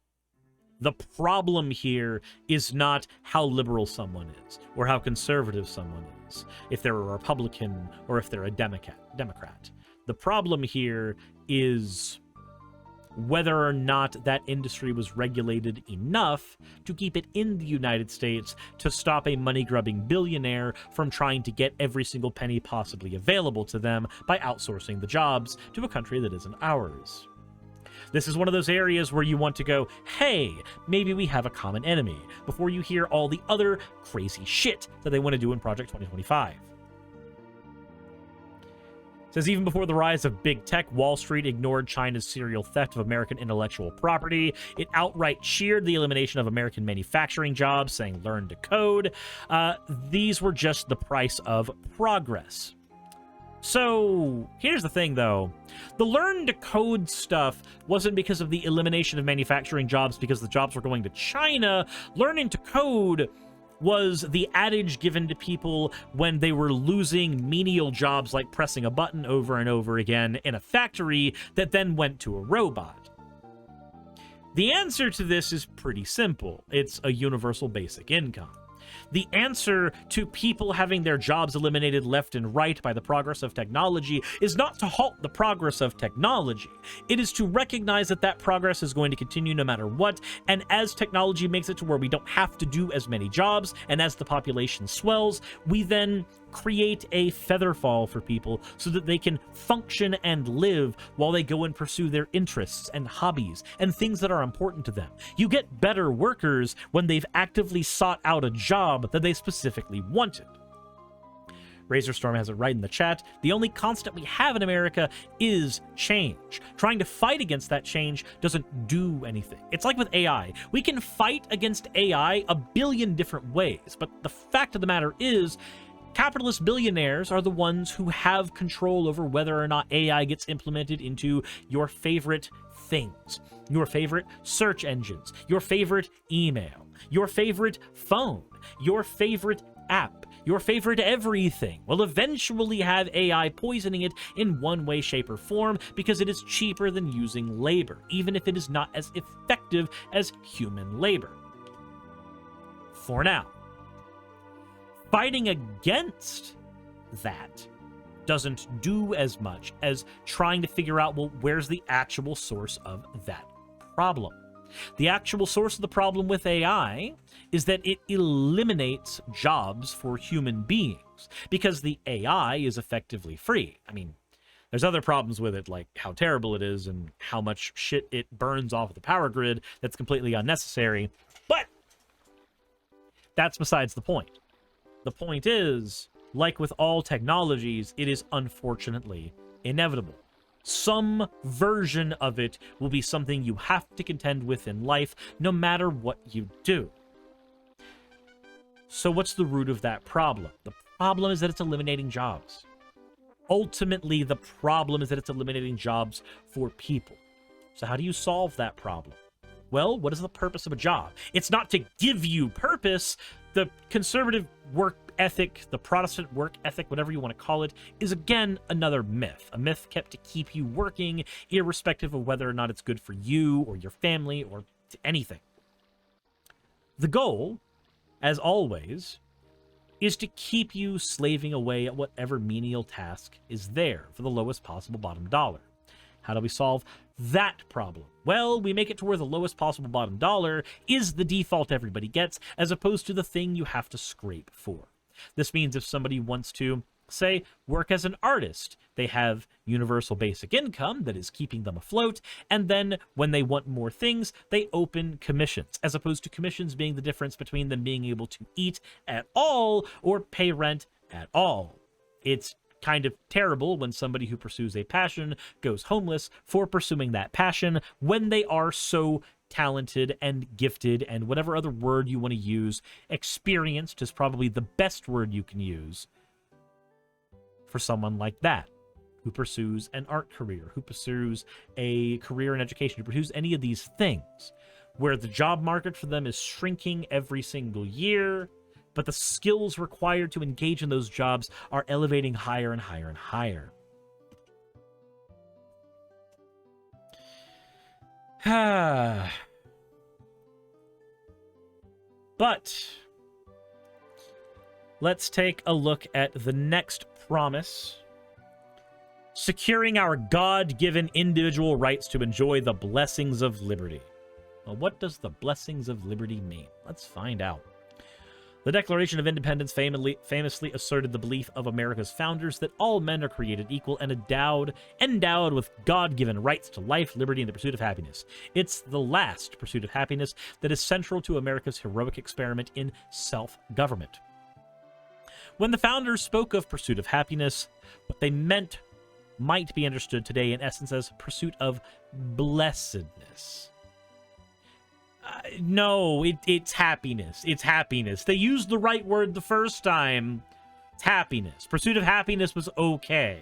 A: the problem here is not how liberal someone is or how conservative someone is, if they're a Republican or if they're a Democrat. The problem here is whether or not that industry was regulated enough to keep it in the United States to stop a money-grubbing billionaire from trying to get every single penny possibly available to them by outsourcing the jobs to a country that isn't ours. This is one of those areas where you want to go, hey, maybe we have a common enemy, before you hear all the other crazy shit that they want to do in Project 2025. Says, even before the rise of big tech, Wall Street ignored China's serial theft of American intellectual property. It outright cheered the elimination of American manufacturing jobs, saying learn to code. These were just the price of progress. So here's the thing, though. The learn to code stuff wasn't because of the elimination of manufacturing jobs because the jobs were going to China. Learning to code was the adage given to people when they were losing menial jobs like pressing a button over and over again in a factory that then went to a robot. The answer to this is pretty simple. It's a universal basic income. The answer to people having their jobs eliminated left and right by the progress of technology is not to halt the progress of technology. It is to recognize that that progress is going to continue no matter what, and as technology makes it to where we don't have to do as many jobs, and as the population swells, we then create a featherfall for people so that they can function and live while they go and pursue their interests and hobbies and things that are important to them. You get better workers when they've actively sought out a job that they specifically wanted. Razorstorm has it right in the chat. The only constant we have in America is change. Trying to fight against that change doesn't do anything. It's like with AI. We can fight against AI a billion different ways, but the fact of the matter is, capitalist billionaires are the ones who have control over whether or not AI gets implemented into your favorite things, your favorite search engines, your favorite email, your favorite phone, your favorite app, your favorite everything will eventually have AI poisoning it in one way, shape, or form because it is cheaper than using labor, even if it is not as effective as human labor. For now. Fighting against that doesn't do as much as trying to figure out, well, where's the actual source of that problem? The actual source of the problem with AI is that it eliminates jobs for human beings because the AI is effectively free. I mean, there's other problems with it, like how terrible it is and how much shit it burns off the power grid that's completely unnecessary, but that's besides the point. The point is, like with all technologies, it is unfortunately inevitable. Some version of it will be something you have to contend with in life, no matter what you do. So what's the root of that problem? The problem is that it's eliminating jobs. Ultimately, the problem is that it's eliminating jobs for people. So how do you solve that problem? Well, what is the purpose of a job? It's not to give you purpose. The conservative work ethic, the Protestant work ethic, whatever you want to call it, is again another myth. A myth kept to keep you working, irrespective of whether or not it's good for you or your family or anything. The goal, as always, is to keep you slaving away at whatever menial task is there for the lowest possible bottom dollar. How do we solve that problem? Well, we make it to where the lowest possible bottom dollar is the default everybody gets, as opposed to the thing you have to scrape for. This means if somebody wants to, say, work as an artist, they have universal basic income that is keeping them afloat, and then when they want more things, they open commissions, as opposed to commissions being the difference between them being able to eat at all or pay rent at all. It's kind of terrible when somebody who pursues a passion goes homeless for pursuing that passion when they are so talented and gifted and whatever other word you want to use. Experienced is probably the best word you can use for someone like that, who pursues an art career, who pursues a career in education, who pursues any of these things, where the job market for them is shrinking every single year, but the skills required to engage in those jobs are elevating higher and higher and higher. But let's take a look at the next promise. Securing our God-given individual rights to enjoy the blessings of liberty. Well, what does the blessings of liberty mean? Let's find out. The Declaration of Independence famously asserted the belief of America's founders that all men are created equal and endowed with God-given rights to life, liberty, and the pursuit of happiness. It's the last pursuit of happiness that is central to America's heroic experiment in self-government. When the founders spoke of pursuit of happiness, what they meant might be understood today in essence as pursuit of blessedness. No, it's happiness. It's happiness. They used the right word the first time. It's happiness. Pursuit of happiness was okay.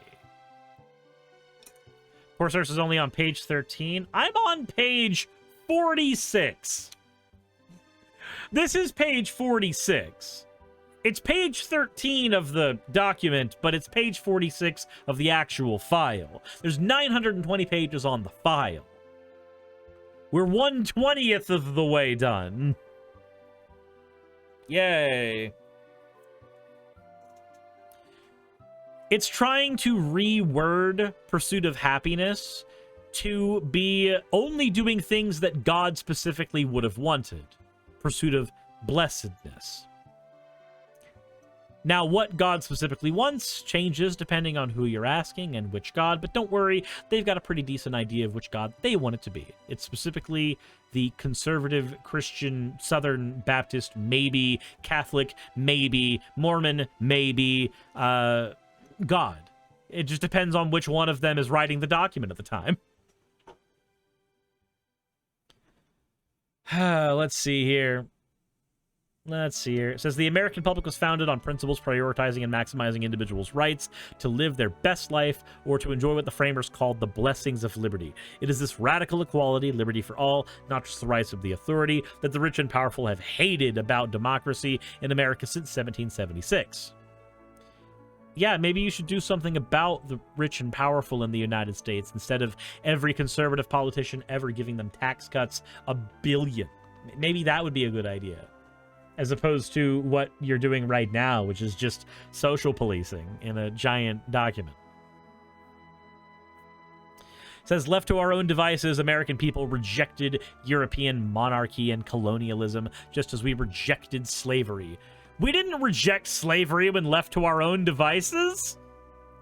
A: Core source is only on page 13. I'm on page 46. This is page 46. It's page 13 of the document, but it's page 46 of the actual file. There's 920 pages on the file. We're 1/20th of the way done. Yay. It's trying to reword pursuit of happiness to be only doing things that God specifically would have wanted. Pursuit of blessedness. Now, what God specifically wants changes depending on who you're asking and which God, but don't worry, they've got a pretty decent idea of which God they want it to be. It's specifically the conservative Christian Southern Baptist, maybe Catholic, maybe Mormon, maybe God. It just depends on which one of them is writing the document at the time. Let's see here. It says the American public was founded on principles prioritizing and maximizing individuals' rights to live their best life or to enjoy what the framers called the blessings of liberty. It is this radical equality, liberty for all, not just the rights of the authority, that the rich and powerful have hated about democracy in America since 1776. Yeah, maybe you should do something about the rich and powerful in the United States instead of every conservative politician ever giving them tax cuts $1 billion. Maybe that would be a good idea, as opposed to what you're doing right now, which is just social policing in a giant document. It says, left to our own devices, American people rejected European monarchy and colonialism, just as we rejected slavery. We didn't reject slavery when left to our own devices?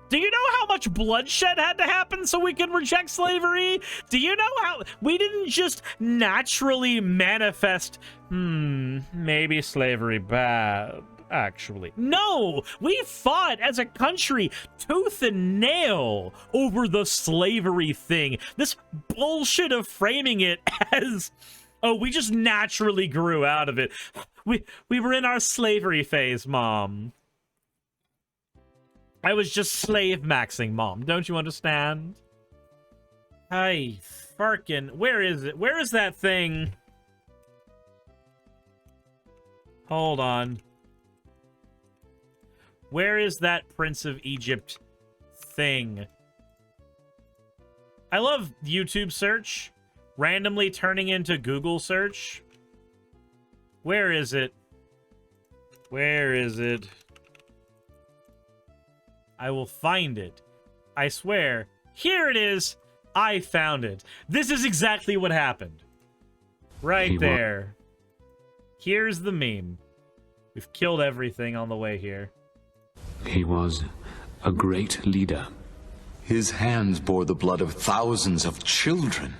A: Do you know how much bloodshed had to happen so we could reject slavery? Do you know how we didn't just naturally manifest, maybe slavery bad, actually? No, we fought as a country tooth and nail over the slavery thing. This bullshit of framing it as, oh, we just naturally grew out of it. We were in our slavery phase, Mom. I was just slave maxing, Mom. Don't you understand? Hey, farkin'. Where is it? Where is that thing? Hold on. Where is that Prince of Egypt thing? I love YouTube search randomly turning into Google search. Where is it? Where is it? I will find it. I swear. Here it is. I found it. This is exactly what happened. Right there. Here's the meme. We've killed everything on the way here.
C: He was a great leader.
D: His hands bore the blood of thousands of children.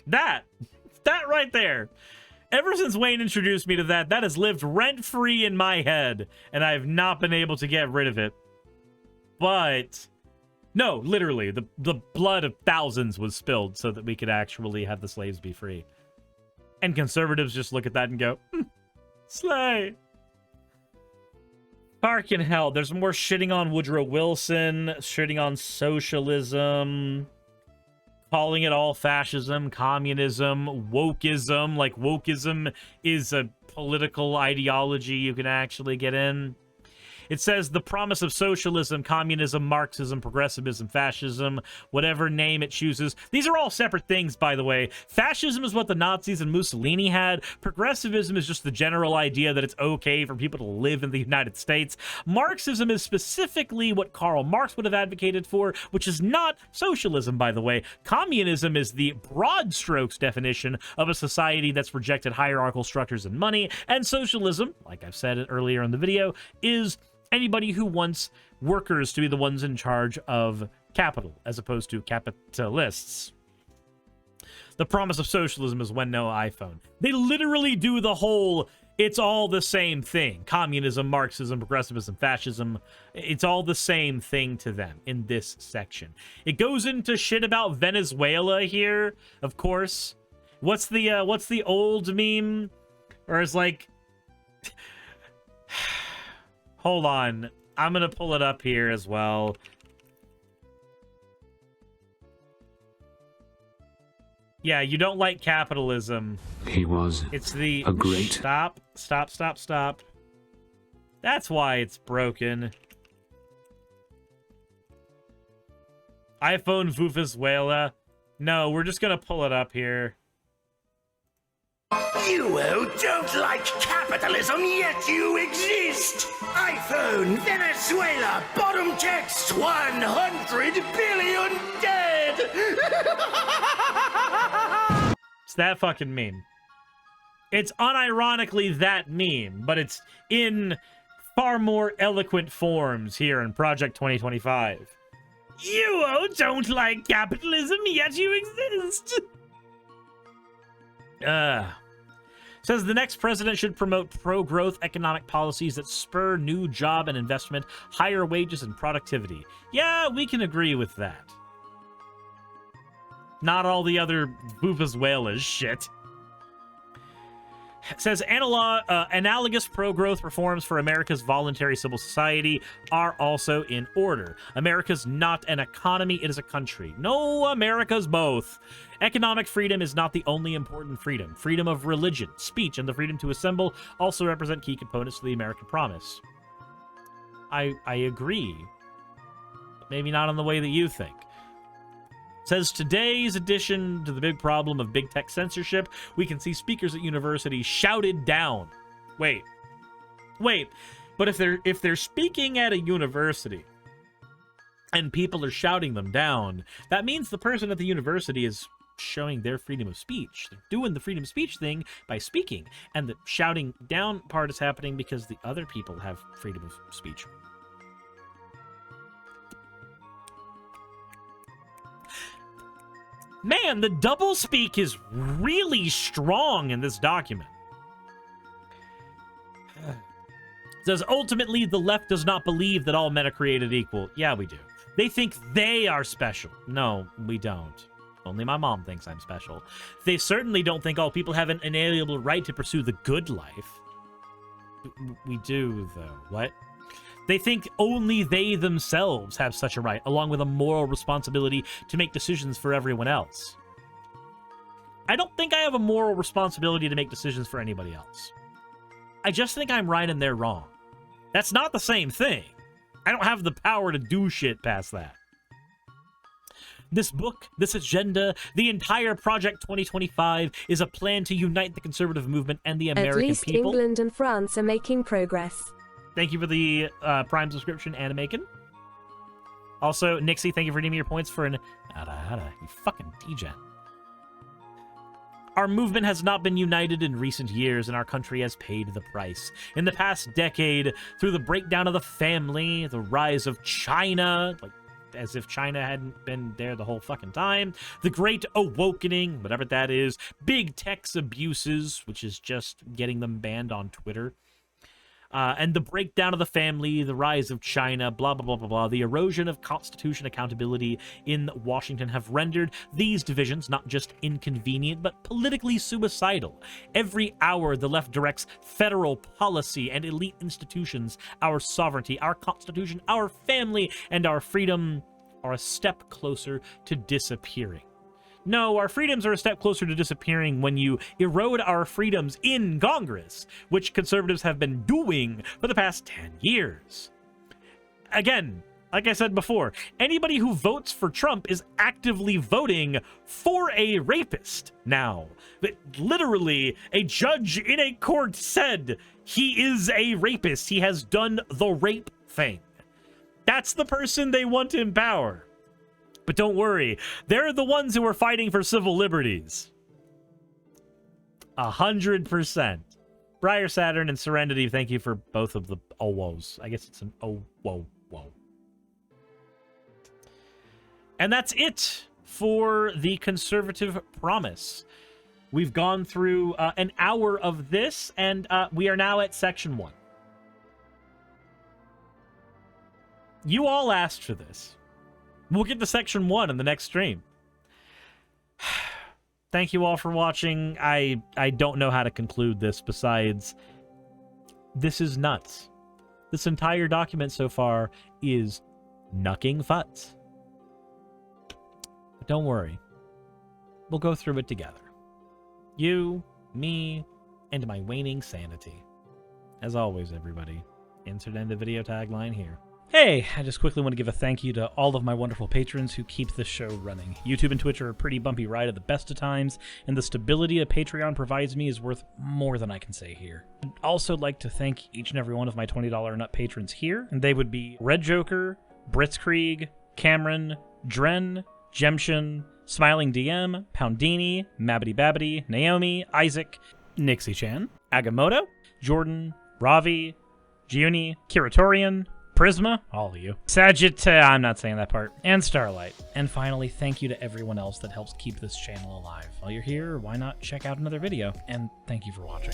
A: That right there. Ever since Wayne introduced me to that, that has lived rent-free in my head, and I have not been able to get rid of it. But, no, literally, the blood of thousands was spilled so that we could actually have the slaves be free. And conservatives just look at that and go, slay. Fucking hell, there's more shitting on Woodrow Wilson, shitting on socialism, calling it all fascism, communism, wokeism. Like, wokeism is a political ideology you can actually get in. It says the promise of socialism, communism, Marxism, progressivism, fascism, whatever name it chooses. These are all separate things, by the way. Fascism is what the Nazis and Mussolini had. Progressivism is just the general idea that it's okay for people to live in the United States. Marxism is specifically what Karl Marx would have advocated for, which is not socialism, by the way. Communism is the broad strokes definition of a society that's rejected hierarchical structures and money. And socialism, like I've said earlier in the video, is anybody who wants workers to be the ones in charge of capital, as opposed to capitalists. The promise of socialism is when no iPhone. They literally do the whole, it's all the same thing. Communism, Marxism, progressivism, fascism. It's all the same thing to them in this section. It goes into shit about Venezuela here, of course. What's the old meme? Or it's like... Hold on. I'm going to pull it up here as well. Yeah, you don't like capitalism.
C: He was
A: It's the...
C: a great...
A: Stop. That's why it's broken. iPhone Venezuela. No, we're just going to pull it up here.
E: You don't like capitalism, yet you exist! iPhone, Venezuela, bottom text, 100 billion dead!
A: It's that fucking meme. It's unironically that meme, but it's in far more eloquent forms here in Project 2025. You don't like capitalism, yet you exist. Says the next president should promote pro-growth economic policies that spur new job and investment, higher wages and productivity. Yeah, we can agree with that. Not all the other Venezuela's shit. It says analogous pro-growth reforms for America's voluntary civil society are also in order. America's not an economy, it is a country. No, America's both. Economic freedom is not the only important freedom. Freedom of religion, speech, and the freedom to assemble also represent key components to the American promise. I agree. But maybe not in the way that you think. Says today's addition to the big problem of big tech censorship, we can see speakers at universities shouted down. Wait, but if they're speaking at a university and people are shouting them down, that means the person at the university is showing their freedom of speech. They're doing the freedom of speech thing by speaking, and the shouting down part is happening because the other people have freedom of speech. Man, the doublespeak is really strong in this document. It says, ultimately, the left does not believe that all men are created equal. Yeah, we do. They think they are special. No, we don't. Only my mom thinks I'm special. They certainly don't think all people have an inalienable right to pursue the good life. We do, though. What? They think only they themselves have such a right, along with a moral responsibility to make decisions for everyone else. I don't think I have a moral responsibility to make decisions for anybody else. I just think I'm right and they're wrong. That's not the same thing. I don't have the power to do shit past that. This book, this agenda, the entire Project 2025 is a plan to unite the conservative movement and the American
B: people. At least England and France are making progress.
A: Thank you for the Prime subscription, Animakin. Also, Nixie, thank you for redeeming your points for an... you fucking degen. Our movement has not been united in recent years, and our country has paid the price. In the past decade, through the breakdown of the family, the rise of China, like as if China hadn't been there the whole fucking time, the Great Awakening, whatever that is, big tech's abuses, which is just getting them banned on Twitter, and the breakdown of the family, the rise of China, blah, blah, blah, blah, blah, the erosion of Constitution accountability in Washington have rendered these divisions not just inconvenient, but politically suicidal. Every hour, the left directs federal policy and elite institutions, our sovereignty, our Constitution, our family, and our freedom are a step closer to disappearing. No, our freedoms are a step closer to disappearing when you erode our freedoms in Congress, which conservatives have been doing for the past 10 years. Again, like I said before, anybody who votes for Trump is actively voting for a rapist now. But literally, a judge in a court said he is a rapist. He has done the rape thing. That's the person they want in power. But don't worry, they're the ones who are fighting for civil liberties. 100%. Briar Saturn and Serenity, thank you for both of the oh-woes. I guess it's an oh-woe. And that's it for the conservative promise. We've gone through an hour of this, and we are now at section 1. You all asked for this. We'll get to section 1 in the next stream. Thank you all for watching. I don't know how to conclude this besides, this is nuts. This entire document so far is knucking futs. But don't worry. We'll go through it together. You, me, and my waning sanity. As always, everybody, insert end of video tagline here. Hey, I just quickly want to give a thank you to all of my wonderful patrons who keep this show running. YouTube and Twitch are a pretty bumpy ride at the best of times, and the stability that Patreon provides me is worth more than I can say here. I'd also like to thank each and every one of my $20 and up patrons here, and they would be Red Joker, Britzkrieg, Cameron, Dren, Jemshin, Smiling DM, Poundini, Mabbity Babbity, Naomi, Isaac,
F: Nixie-chan, Agamotto, Jordan, Ravi, Giuni, Kiratorian, Prisma, all of you, I'm not saying that part, and Starlight. And finally, thank you to everyone else that helps keep this channel alive. While you're here, why not check out another video? And thank you for watching.